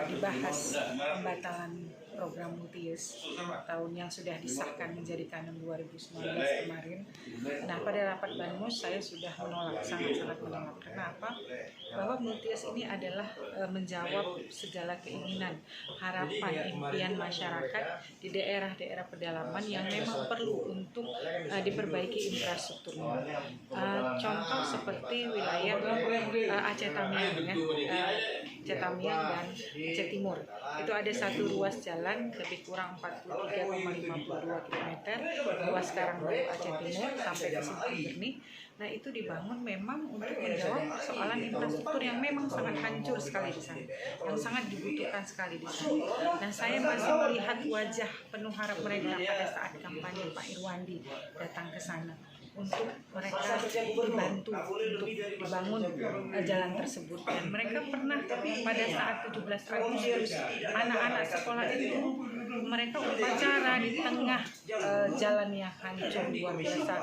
dibahas pembatalan program Multi-Years tahun yang sudah disahkan menjadi kanon 2019 kemarin. Nah, pada rapat Banmus saya sudah menolak, sangat-sangat menolak. Kenapa? Bahwa Multi-Years ini adalah menjawab segala keinginan, harapan, impian masyarakat di daerah-daerah pedalaman yang memang perlu untuk diperbaiki infrastrukturnya. Contoh seperti wilayah Aceh Tamiang, Aceh Tamiang dan Aceh Timur. Itu ada satu ruas jalan lebih kurang 43,52 km, ruas Karangbaru Aceh Timur sampai ke Simpang Jernih. Nah, itu dibangun memang untuk menjawab persoalan infrastruktur yang memang sangat hancur sekali di sana, yang sangat dibutuhkan sekali di sana. Dan saya masih melihat wajah penuh harap mereka pada saat kampanye Pak Irwandi datang ke sana untuk mereka dibantu untuk dibangun jalan tersebut. Dan mereka pernah pada saat 17 Agustus anak-anak sekolah itu mereka upacara di tengah jalan yang hancur luar biasa,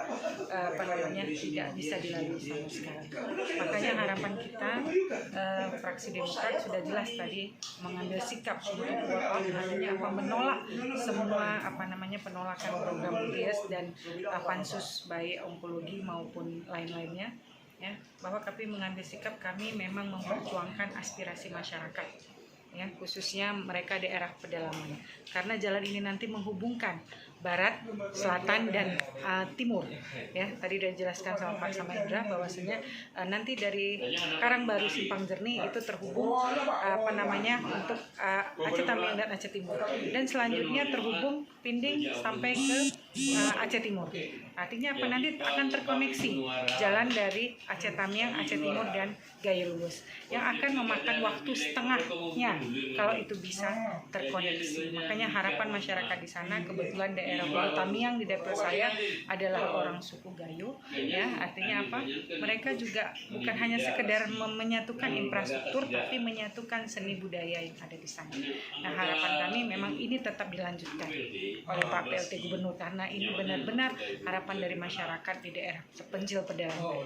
tidak bisa dilalui sama sekali. Makanya harapan kita fraksi Demokrat sudah jelas tadi mengambil sikap untuk artinya menolak semua penolakan program Multi-Years dan pansus baik onkologi maupun lain-lainnya, ya, bahwa kami mengambil sikap, kami memang memperjuangkan aspirasi masyarakat, ya, khususnya mereka daerah pedalaman, karena jalan ini nanti menghubungkan barat, selatan, dan timur. Ya, tadi sudah dijelaskan sama Pak Samaindra bahwasanya nanti dari Karangbaru Simpang Jernih itu terhubung untuk Aceh Tamiang dan Aceh Timur, dan selanjutnya terhubung Pinding sampai ke Aceh Timur. Artinya nanti akan terkoneksi jalan dari Aceh Tamiang, Aceh Timur, dan Gaya Lulus, yang akan memakan waktu setengahnya kalau itu bisa terkoneksi. Makanya harapan masyarakat di sana, kebetulan daerah Pulau Tamiang di dapil saya adalah orang suku Gayo, ya, artinya apa? Mereka juga bukan hanya sekedar menyatukan infrastruktur, tapi menyatukan seni budaya yang ada di sana. Nah, harapan kami memang ini tetap dilanjutkan oleh Pak PLT Gubernur, karena ini benar-benar harapan dari masyarakat di daerah terpencil pedalaman.